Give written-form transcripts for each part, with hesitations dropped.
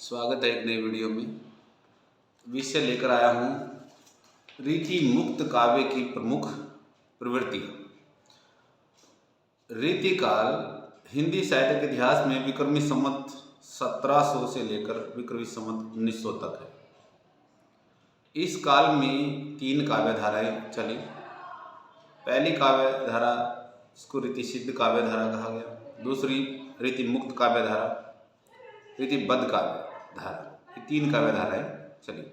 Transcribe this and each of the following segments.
स्वागत है एक नई वीडियो में। विषय लेकर आया हूँ रीति मुक्त काव्य की प्रमुख प्रवृत्ति। रीति काल हिंदी साहित्य के इतिहास में विक्रमी संवत 1700 से लेकर विक्रमी संवत 1900 तक है। इस काल में 3 काव्य धाराएं चली। पहली काव्य धारा इसको रीति सिद्ध काव्य धारा कहा गया, दूसरी रीति मुक्त काव्य धारा, रीतिबद्ध काव्य धारा, ये 3 काव्य धाराएं चली।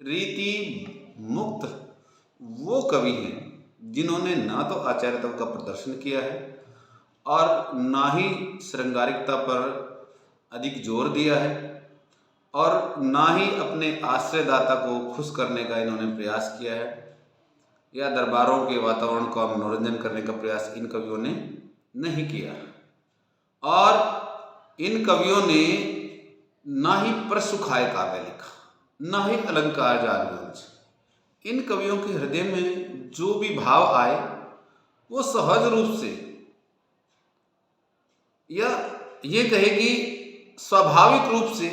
रीति मुक्त वो कवि हैं जिन्होंने ना तो आचार्यता का प्रदर्शन किया है और ना ही श्रृंगारिकता पर अधिक जोर दिया है और ना ही अपने आश्रयदाता को खुश करने का इन्होंने प्रयास किया है या दरबारों के वातावरण का मनोरंजन करने का प्रयास इन कवियों ने नहीं किया। और इन कवियों ने ना ही प्रसुखाय काव्य लिखा, ना ही अलंकार जालवंश। इन कवियों के हृदय में जो भी भाव आए वो सहज रूप से या ये कहे कि स्वाभाविक रूप से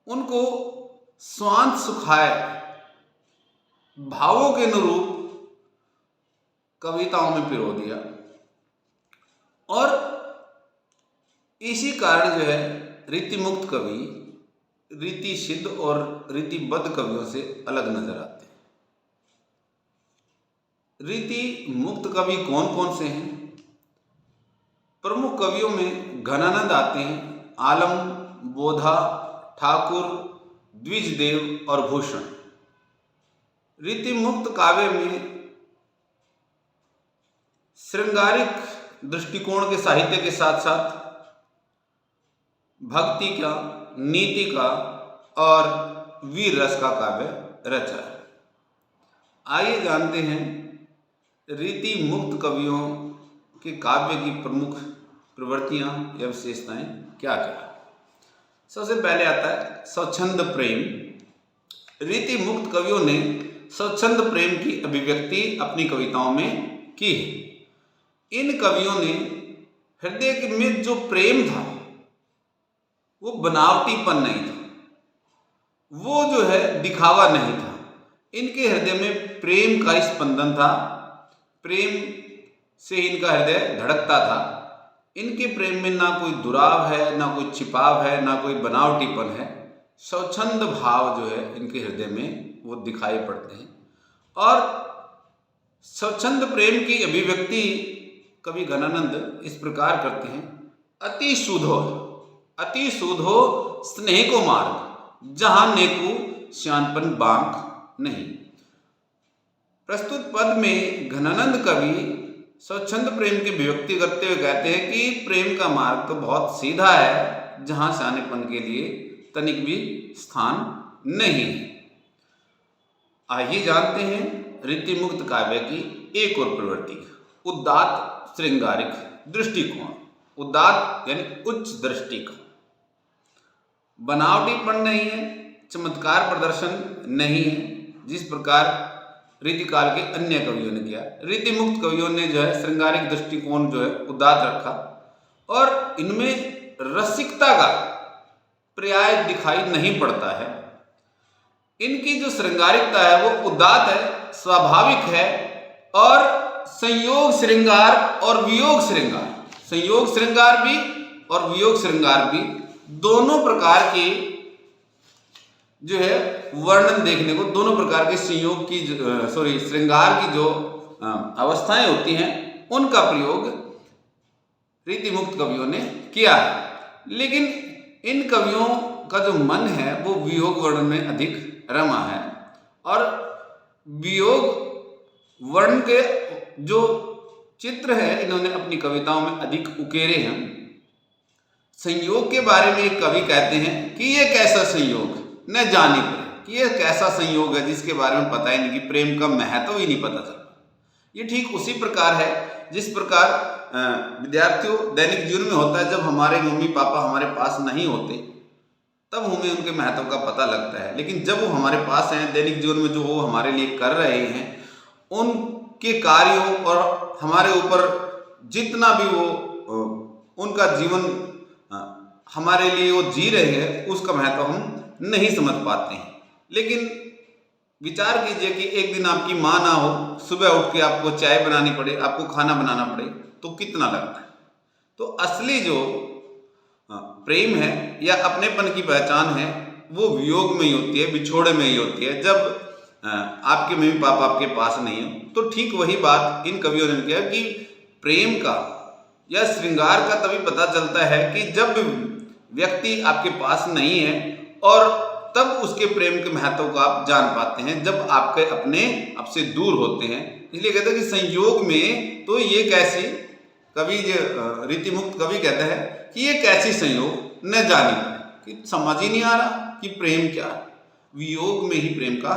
उनको स्वांत सुखाय भावों के अनुरूप कविताओं में पिरो दिया। और इसी कारण जो है रीति मुक्त कवि रीति सिद्ध और रीतिबद्ध कवियों से अलग नजर आते हैं। रीति मुक्त कवि कौन कौन से हैं? प्रमुख कवियों में घनानंद आते हैं, आलम, बोधा, ठाकुर, द्विजदेव और भूषण। रीति मुक्त काव्य में श्रृंगारिक दृष्टिकोण के साहित्य के साथ साथ भक्ति का, नीति का और वीर रस का काव्य रचा है। आइए जानते हैं रीति मुक्त कवियों के काव्य की प्रमुख प्रवृत्तियां या विशेषताएं क्या क्या। सबसे पहले आता है स्वच्छंद प्रेम। रीति मुक्त कवियों ने स्वच्छंद प्रेम की अभिव्यक्ति अपनी कविताओं में की है। इन कवियों ने हृदय में जो प्रेम था वो बनावटीपन नहीं था, वो जो है दिखावा नहीं था। इनके हृदय में प्रेम का स्पंदन था, प्रेम से इनका हृदय धड़कता था। इनके प्रेम में ना कोई दुराव है, ना कोई छिपाव है, ना कोई बनावटीपन है। स्वच्छंद भाव जो है इनके हृदय में वो दिखाई पड़ते हैं। और स्वच्छंद प्रेम की अभिव्यक्ति कवि घनानंद इस प्रकार करते हैं। अति सुधो स्नेह को मार्ग, जहां नेकु श्यानपन बांक नहीं। प्रस्तुत पद में घनानंद कवि स्वच्छंद प्रेम की अभिव्यक्ति करते हुए कहते हैं कि प्रेम का मार्ग तो बहुत सीधा है, जहां श्यानेपन के लिए तनिक भी स्थान नहीं है। आइए जानते हैं रीति मुक्त काव्य की एक और प्रवृत्ति, उदात्त श्रृंगारिक दृष्टिकोण। उदात्त यानी उच्च दृष्टि का, बनावटीपन नहीं है, चमत्कार प्रदर्शन नहीं है, जिस प्रकार रीति काल के अन्य कवियों ने किया। रीति मुक्त कवियों ने जो है श्रृंगारिक दृष्टिकोण जो है उदात्त रखा और इनमें रसिकता का पर्याय दिखाई नहीं पड़ता है। इनकी जो श्रृंगारिकता है वो उदात्त है, स्वाभाविक है और संयोग श्रृंगार और वियोग श्रृंगार, संयोग श्रृंगार भी और वियोग श्रृंगार भी, दोनों प्रकार के जो है वर्णन देखने को, दोनों प्रकार के संयोग की श्रृंगार की जो अवस्थाएं होती हैं उनका प्रयोग रीति मुक्त कवियों ने किया है। लेकिन इन कवियों का जो मन है वो वियोग वर्णन में अधिक रमा है और वियोग वर्ण के जो चित्र है इन्होंने अपनी कविताओं में अधिक उकेरे हैं। संयोग के बारे में एक कवि कहते हैं कि ये कैसा संयोग न जानी पड़े, कि ये कैसा संयोग है जिसके बारे में पता ही नहीं, कि प्रेम का महत्व ही नहीं पता चलता। ये ठीक उसी प्रकार है जिस प्रकार विद्यार्थियों दैनिक जीवन में होता है। जब हमारे मम्मी पापा हमारे पास नहीं होते तब हमें उनके महत्व का पता लगता है, लेकिन जब वो हमारे पास हैं दैनिक जीवन में जो वो हमारे लिए कर रहे हैं उनके कार्यों और हमारे ऊपर जितना भी वो उनका जीवन हमारे लिए वो जी रहे हैं उसका महत्व हम नहीं समझ पाते हैं। लेकिन विचार कीजिए कि एक दिन आपकी माँ ना हो, सुबह उठ के आपको चाय बनानी पड़े, आपको खाना बनाना पड़े, तो कितना लगता है। तो असली जो प्रेम है या अपनेपन की पहचान है वो वियोग में ही होती है, बिछोड़े में ही होती है। जब आपके मम्मी पापा आपके पास नहीं हो, तो ठीक वही बात इन कवियों ने किया कि प्रेम का या श्रृंगार का तभी पता चलता है कि जब व्यक्ति आपके पास नहीं है, और तब उसके प्रेम के महत्व को आप जान पाते हैं जब आपके अपने आपसे दूर होते हैं। इसलिए कहते हैं कि संयोग में तो ये कैसी, कवि रीतिमुक्त कवि कहते हैं कि ये कैसी संयोग न जाने कि समझ ही नहीं आ रहा कि प्रेम क्या। वियोग में ही प्रेम का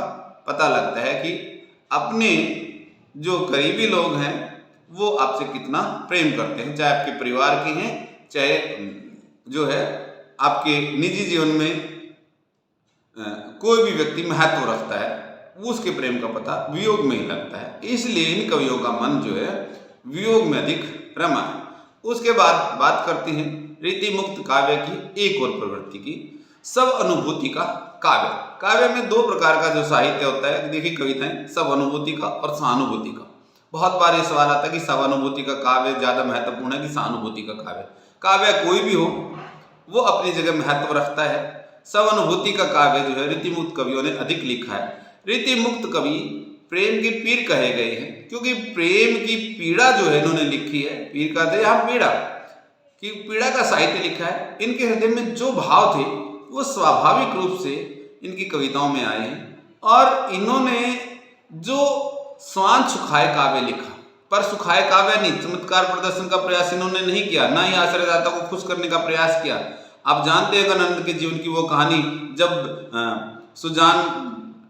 पता लगता है कि अपने जो करीबी लोग हैं वो आपसे कितना प्रेम करते हैं, चाहे आपके परिवार के हैं, चाहे जो है आपके निजी जीवन में कोई भी व्यक्ति महत्व रखता है, उसके प्रेम का पता वियोग में ही लगता है। इसलिए इन कवियों का मन जो है वियोग में अधिक रमा है। उसके बाद बात करते हैं रीतिमुक्त काव्य की एक और प्रवृत्ति की, सब अनुभूति का काव्य। काव्य में दो प्रकार का जो साहित्य होता है, देखिए कविताएं, सब अनुभूति का और सहानुभूति का। बहुत बार ये सवाल आता है कि सब अनुभूति का काव्य ज्यादा महत्वपूर्ण है कि सहानुभूति का काव्य। काव्य कोई भी हो वो अपनी जगह महत्व रखता है। सब अनुभूति का काव्य जो है रीतिमुक्त कवियों ने अधिक लिखा है। रीतिमुक्त कवि प्रेम के पीर कहे गए हैं क्योंकि प्रेम की पीड़ा जो है इन्होंने लिखी है। पीर का थे यहाँ पीड़ा कि पीड़ा का साहित्य लिखा है। इनके हृदय में जो भाव थे वो स्वाभाविक रूप से इनकी कविताओं में आए हैं, और इन्होंने जो स्वांग सुखाए काव्य लिखा, पर सुखाए काव्य नहीं, चमत्कार प्रदर्शन का प्रयास इन्होंने नहीं किया, ना ही आश्रयदाता को खुश करने का प्रयास किया। आप जानते हैं गणानंद के जीवन की वो कहानी, जब सुजान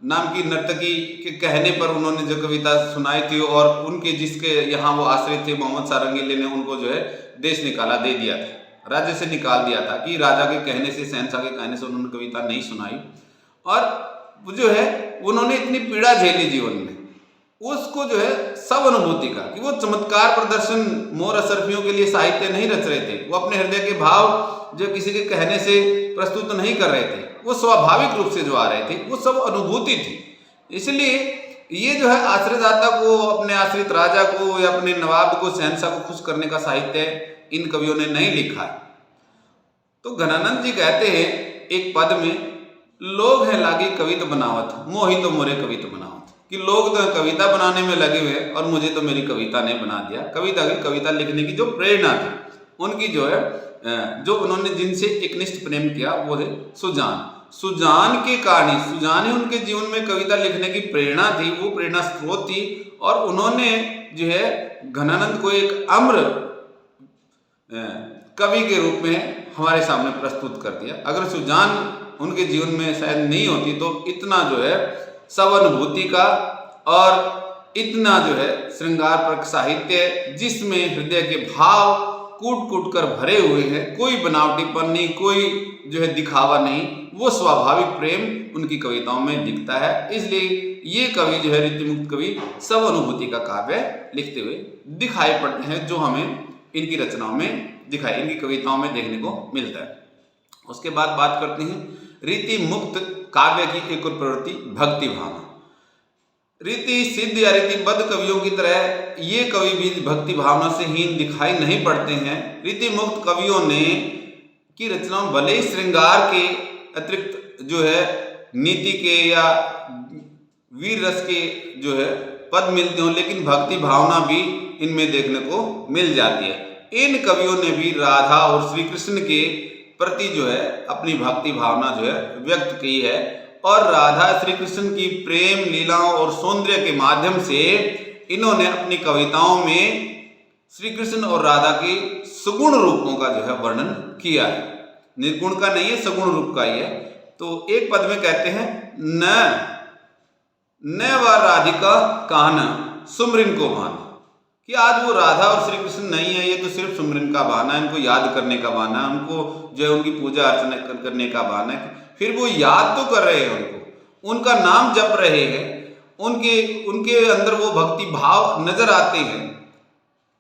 नाम की नर्तकी के कहने पर उन्होंने जो कविता सुनाई थी, और उनके जिसके यहाँ वो आश्रय थे मोहम्मद सारंगीले ने उनको जो है देश निकाला दे दिया था, राज्य से निकाल दिया था कि राजा के कहने से, शहंशाह के कहने से उन्होंने कविता नहीं सुनाई। और जो है उन्होंने इतनी पीड़ा झेली जीवन में, उसको जो है सब अनुभूति का कि वो चमत्कार प्रदर्शन मोर असरफियों के लिए साहित्य नहीं रच रहे थे, वो अपने हृदय के भाव जो किसी के कहने से प्रस्तुत नहीं कर रहे थे, वो स्वाभाविक रूप से जो आ रहे थे, वो सब अनुभूति थी। इसलिए ये जो है आश्रयदाता को, अपने आश्रित राजा को या अपने नवाब को, शहंशाह को खुश करने का साहित्य इन कवियों ने नहीं लिखा है। तो घनानंद जी कहते हैं एक पद में, लोग हैं लागे कविता बनावत, मोहि तो मोरे कविता बनावत, कि लोग तो कविता बनाने में लगे हुए और मुझे तो मेरी कविता ने बना दिया। कविता लिखने की जो प्रेरणा थी उनकी जो है, जो उन्होंने जिनसे एकनिष्ठ प्रेम किया वो है सुजान के कारण, सुजान ही उनके जीवन में कविता लिखने की प्रेरणा थी, वो प्रेरणा स्रोत थी। और उन्होंने जो है घनानंद को एक अम्र कवि के रूप में हमारे सामने प्रस्तुत कर दिया। अगर सुजान उनके जीवन में शायद नहीं होती तो इतना जो है सब अनुभूति का और इतना जो है श्रृंगार पर साहित्य जिसमें हृदय के भाव कूट कूट कर भरे हुए हैं, कोई बनावटीपन नहीं, कोई जो है दिखावा नहीं, वो स्वाभाविक प्रेम उनकी कविताओं में दिखता है। इसलिए ये कवि जो है रीतिमुक्त कवि सब अनुभूति का काव्य लिखते हुए दिखाई पड़ते हैं, जो हमें इनकी रचनाओं में दिखाई, इनकी कविताओं में देखने को मिलता है। उसके बाद बात करते हैं रीति मुक्त काव्य की एक और प्रवृत्ति, भक्ति भावना। रीति सिद्ध या रीतिबद्ध कवियों की तरह ये कवि भी भक्ति भावना से हीन दिखाई नहीं पड़ते हैं। रीति मुक्त कवियों ने की रचनाओं भले ही श्रृंगार के अतिरिक्त जो है नीति के या वीर रस के जो है पद मिलते हो, लेकिन भक्ति भावना भी इनमें देखने को मिल जाती है। इन कवियों ने भी राधा और श्री कृष्ण के प्रति जो है अपनी भक्ति भावना जो है व्यक्त की है, और राधा श्री कृष्ण की प्रेम लीलाओं और सौंदर्य के माध्यम से इन्होंने अपनी कविताओं में श्री कृष्ण और राधा के सगुण रूपों का जो है वर्णन किया है। निर्गुण का नहीं है, सगुण रूप का ही है। तो एक पद में कहते हैं, न व राधिका कहना सुमरिन को भाना, कि आज वो राधा और श्री कृष्ण नहीं है, ये तो सिर्फ सुमरिन का बहाना है, इनको याद करने का बहाना है, उनको जो है उनकी पूजा अर्चना करने का बहाना है। फिर वो याद तो कर रहे हैं, उनको उनका नाम जप रहे हैं, उनके अंदर वो भक्ति भाव नजर आते हैं।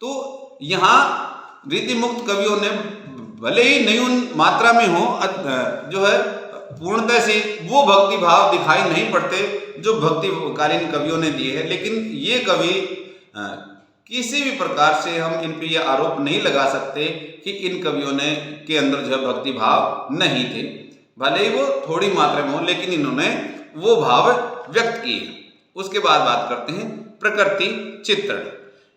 तो यहाँ रीति मुक्त कवियों ने भले ही न्यून मात्रा में हो, जो है पूर्णतः से वो भक्ति भाव दिखाई नहीं पड़ते जो भक्तिकालीन कवियों ने दिए हैं। लेकिन ये कवि किसी भी प्रकार से हम इन पे यह आरोप नहीं लगा सकते कि इन कवियों ने के अंदर जो है भक्ति भाव नहीं थे। भले ही वो थोड़ी मात्रा में हो, लेकिन इन्होंने वो भाव व्यक्त किए। उसके बाद बात करते हैं प्रकृति चित्रण।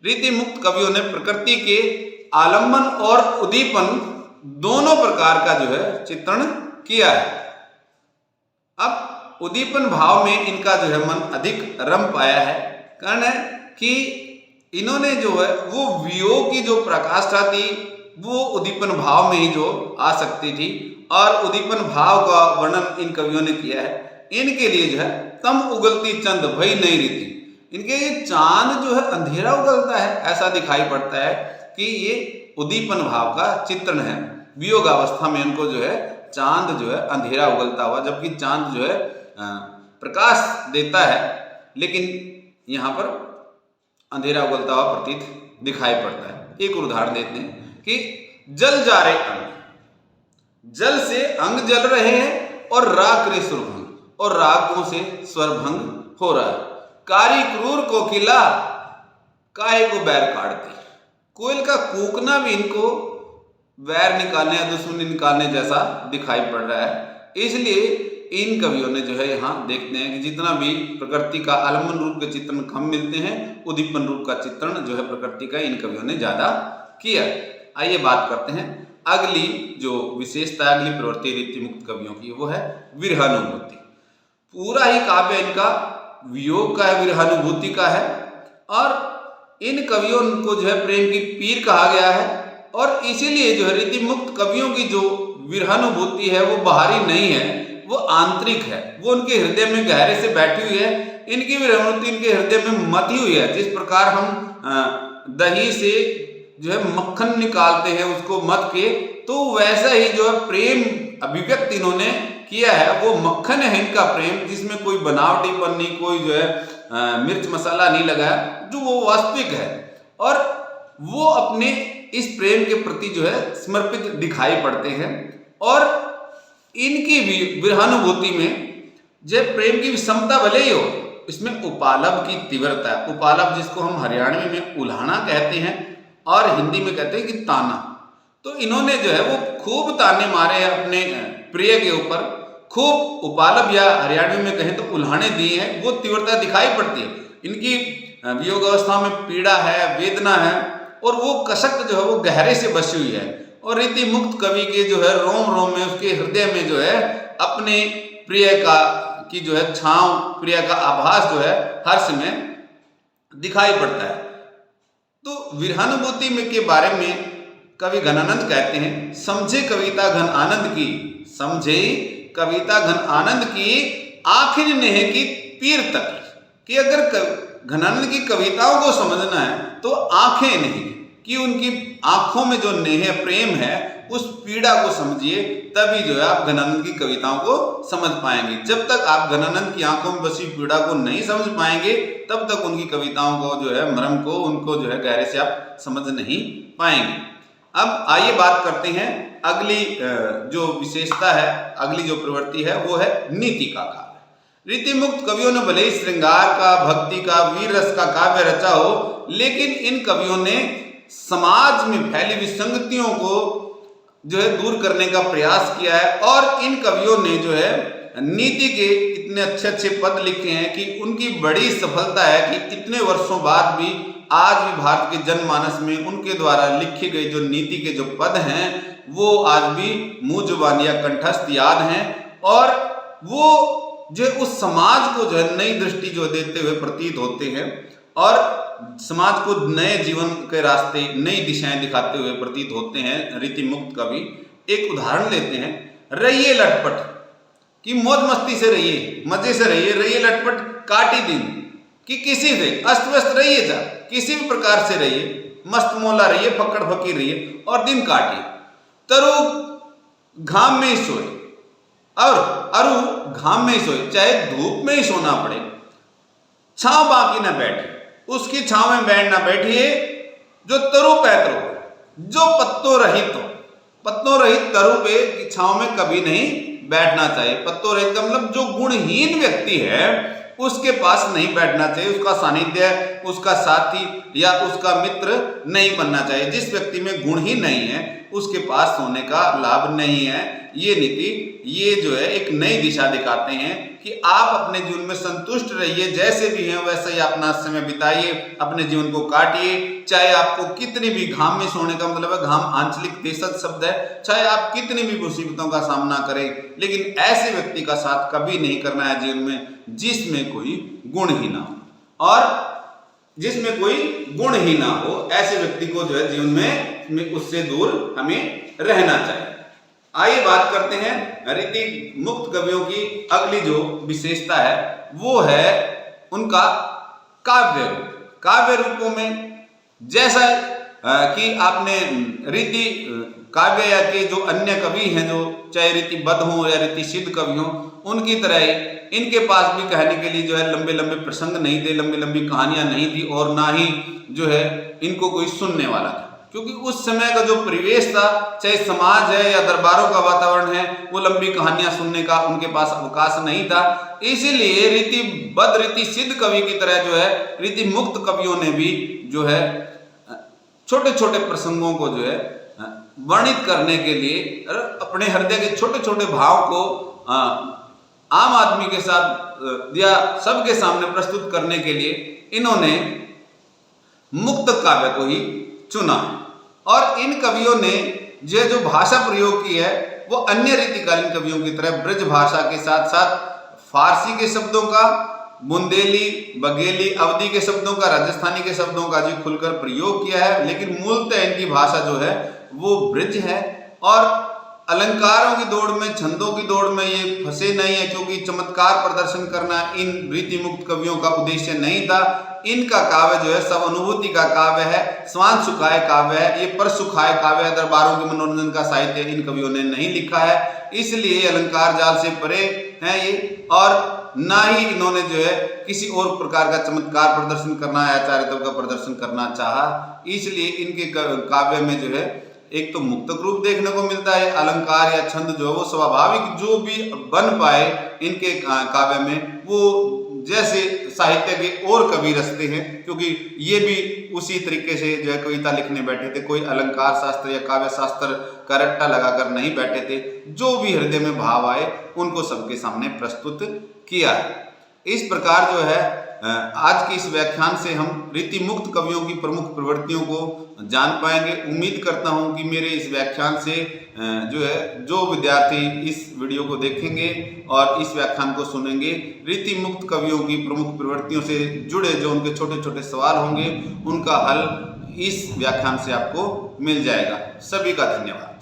रीति मुक्त कवियों ने प्रकृति के आलम्बन और उद्दीपन दोनों प्रकार का जो है चित्रण किया है। अब उद्दीपन भाव में इनका जो है मन अधिक रम पाया है। कारण है कि इन्होंने जो है वो वियोग की जो प्रकाष्ठा थी वो उद्दीपन भाव में ही जो आ सकती थी, और उद्दीपन भाव का वर्णन इन कवियों ने किया है। इनके लिए जो है तम उगलती चंद भई नहीं रीति, इनके ये चांद जो है अंधेरा उगलता है ऐसा दिखाई पड़ता है कि ये उद्दीपन भाव का चित्रण है। वियोग अवस्था में इनको जो है चांद जो है अंधेरा उगलता हुआ, जबकि चांद जो है प्रकाश देता है, लेकिन यहाँ पर अंधेरा उगलता हुआ प्रतीत दिखाई पड़ता है। एक उदाहरण देते हैं कि जल जा रहे अंग, जल से अंग जल रहे हैं और राग रे सुरभंग, और रागों से स्वरभंग हो रहा है। कारी क्रूर कोकिला काहे को बैर काटती, कोयल का कूकना भी इनको वैर निकालने या दुश्मनी निकालने जैसा दिखाई पड़ रहा है। इसलिए इन कवियों ने जो है यहाँ देखते हैं कि जितना भी प्रकृति का आलम्बन रूप के चित्रण कम मिलते हैं, उद्दीपन रूप का चित्रण जो है प्रकृति का इन कवियों ने ज्यादा किया। आइए बात करते हैं अगली जो विशेषता, अगली प्रवृत्ति रीति मुक्त कवियों की, वो है विरहानुभूति। पूरा ही काव्य इनका वियोग का है, विरहानुभूति का है, और इन कवियों को जो है प्रेम की पीर कहा गया है। और इसीलिए जो है रीति मुक्त कवियों की जो विरहानुभूति है वो बाहरी नहीं है, वो आंतरिक है, वो उनके हृदय में गहरे से बैठी हुई है। इनकी विरहानुभूति इनके हृदय में मथी हुई है। जिस प्रकार हम दही से जो है मक्खन निकालते हैं उसको मथ के, तो वैसा ही जो है प्रेम अभिव्यक्त इन्होंने किया है। वो मक्खन है इनका प्रेम, जिसमें कोई बनावटीपन नहीं, कोई जो है मिर्च मसाला नहीं लगाया, जो वो वास्तविक है। और वो अपने इस प्रेम के प्रति जो है समर्पित दिखाई पड़ते हैं। और इनकी भी विरहानुभूति में जो प्रेम की विषमता भले ही हो, इसमें उपालभ की तीव्रता है। उपालभ जिसको हम हरियाणवी में उल्हाना कहते हैं और हिंदी में कहते हैं कि ताना। तो इन्होंने जो है वो खूब ताने मारे हैं अपने प्रिय के ऊपर, खूब उपालभ या हरियाणवी में कहें तो उल्हाने दिए हैं। वो तीव्रता दिखाई पड़ती है। इनकी वियोग अवस्था में पीड़ा है, वेदना है, और वो कसक जो है वो गहरे से बसी हुई है। और रीति मुक्त कवि के जो है रोम रोम में, उसके हृदय में जो है अपने प्रिय का की जो है छांव, प्रिय का आभास जो है हर समय दिखाई पड़ता है। तो विरहानुभूति में के बारे में कवि घनानंद कहते हैं, समझे कविता घन आनंद की, समझे कविता घन आनंद की आखिर नेह की पीर तक। कि अगर घनानंद की कविताओं को समझना है तो आंखें नहीं, कि उनकी आंखों में जो नेह प्रेम है उस पीड़ा को समझिए, तभी जो है आप घनानंद की कविताओं को समझ पाएंगे। जब तक आप घनानंद की आंखों में बसी पीड़ा को नहीं समझ पाएंगे, तब तक उनकी कविताओं को जो है मर्म को, उनको जो है गहरे से आप समझ नहीं पाएंगे। अब आइए बात करते हैं अगली जो विशेषता है, अगली जो प्रवृत्ति है वो है नीति का काव्य। रीति मुक्त कवियों ने भले ही श्रृंगार का, भक्ति का, वीर रस का काव्य रचा हो, लेकिन इन कवियों ने समाज में फैली विसंगतियों को जो है दूर करने का प्रयास किया है। और इन कवियों ने जो है नीति के इतने अच्छे अच्छे पद लिखे हैं कि उनकी बड़ी सफलता है कि इतने वर्षों बाद भी आज भी भारत के जनमानस में उनके द्वारा लिखी गई जो नीति के जो पद हैं वो आज भी मुंह जुबान या कंठस्थ याद हैं। और वो जो उस समाज को जो है नई दृष्टि जो देते हुए प्रतीत होते हैं, और समाज को नए जीवन के रास्ते, नई दिशाएं दिखाते हुए प्रतीत होते हैं रीति मुक्त कवि। एक उदाहरण लेते हैं, रहिए लटपट, कि मौज मस्ती से रहिए, मजे से रहिए, रहिए लटपट काटी दिन, कि किसी से अस्त व्यस्त रहिए, जा किसी भी प्रकार से रहिए, मस्त मोला रहिए, फक्कड़ फकीर रहिए और दिन काटिए। तरु घाम में ही सोए, और अरु घाम में ही सोए, चाहे धूप में ही सोना पड़े, छांव बाकी न बैठे, उसकी छांव में बैठ ना बैठिए। जो तरु पैतरो, जो पत्तों रहित हो, पत्तों रहित तरु पे की छांव में कभी नहीं बैठना चाहिए। पत्तों रहित का मतलब जो गुणहीन व्यक्ति है उसके पास नहीं बैठना चाहिए, उसका सानिध्य, उसका साथी या उसका मित्र नहीं बनना चाहिए। जिस व्यक्ति में गुण ही नहीं है उसके पास सोने का लाभ नहीं है। ये नीति, ये जो है एक नई दिशा दिखाते हैं कि आप अपने जीवन में संतुष्ट रहिए, जैसे भी हैं वैसे ही अपना समय बिताइए, अपने जीवन को काटिए। चाहे आपको कितनी भी, घाम में सोने का मतलब है घाम आंचलिक देशज शब्द है, चाहे आप कितनी भी मुसीबतों का सामना करें, लेकिन ऐसे व्यक्ति का साथ कभी नहीं करना है जीवन में जिसमें कोई गुण ही ना हो, और जिसमें कोई गुण ही ना हो, ऐसे व्यक्ति को जो है जीवन में उससे दूर हमें रहना चाहिए। आइए बात करते हैं रीति मुक्त कवियों की अगली जो विशेषता है वो है उनका काव्य रूप। काव्य रूपों में जैसा कि आपने रीति काव्य या के जो अन्य कवि हैं, जो चाहे रीतिबद्ध हो या रीति सिद्ध कवि हो, उनकी तरह ही इनके पास भी कहने के लिए जो है लंबे लंबे प्रसंग नहीं थे, लंबी लंबी कहानियां नहीं थी, और ना ही जो है इनको कोई सुनने वाला था, क्योंकि उस समय का जो परिवेश था, चाहे समाज है या दरबारों का वातावरण है, वो लंबी कहानियां सुनने का उनके पास अवकाश नहीं था। इसीलिए रीतिबद्ध रीति सिद्ध कवि की तरह जो है रीति मुक्त कवियों ने भी जो है छोटे छोटे प्रसंगों को जो है वर्णित करने के लिए, अपने हृदय के छोटे छोटे भाव को आम आदमी के साथ या सबके सामने प्रस्तुत करने के लिए इन्होंने मुक्त काव्य को ही चुना। और इन कवियों ने जो भाषा प्रयोग की है वो अन्य रीतिकालीन कवियों की तरह ब्रज भाषा के साथ साथ फारसी के शब्दों का, बुंदेली, बघेली, अवधी के शब्दों का, राजस्थानी के शब्दों का जो खुलकर प्रयोग किया है, लेकिन मूलतः इनकी भाषा जो है वो ब्रज है। और अलंकारों की दौड़ में, छंदों की दौड़ में ये फंसे नहीं है, क्योंकि चमत्कार प्रदर्शन करना इन रीति मुक्त कवियों का उद्देश्य नहीं था। इनका काव्य जो है सब अनुभूति का काव्य है, स्वांत सुखाए काव्य है, ये पर सुखाए काव्य है। दरबारों के मनोरंजन का साहित्य इन कवियों ने नहीं लिखा है, इसलिए अलंकार जाल से परे है ये। और ना ही इन्होंने जो है किसी और प्रकार का चमत्कार प्रदर्शन करना या चारित्र्य का प्रदर्शन करना चाहा, इसलिए इनके काव्य में जो है एक तो मुक्तक रूप देखने को मिलता है, अलंकार या छंद जो है वो स्वाभाविक जो भी बन पाए इनके काव्य में, वो जैसे साहित्य के और कवि रचते हैं, क्योंकि ये भी उसी तरीके से जो है कविता लिखने बैठे थे, कोई अलंकार शास्त्र या काव्य शास्त्र का रट्टा लगाकर नहीं बैठे थे, जो भी हृदय में भाव आए उनको सबके सामने प्रस्तुत किया है। इस प्रकार जो है आज के इस व्याख्यान से हम रीति मुक्त कवियों की प्रमुख प्रवृत्तियों को जान पाएंगे। उम्मीद करता हूं कि मेरे इस व्याख्यान से जो विद्यार्थी इस वीडियो को देखेंगे और इस व्याख्यान को सुनेंगे, रीति मुक्त कवियों की प्रमुख प्रवृत्तियों से जुड़े जो उनके छोटे छोटे सवाल होंगे उनका हल इस व्याख्यान से आपको मिल जाएगा। सभी का धन्यवाद।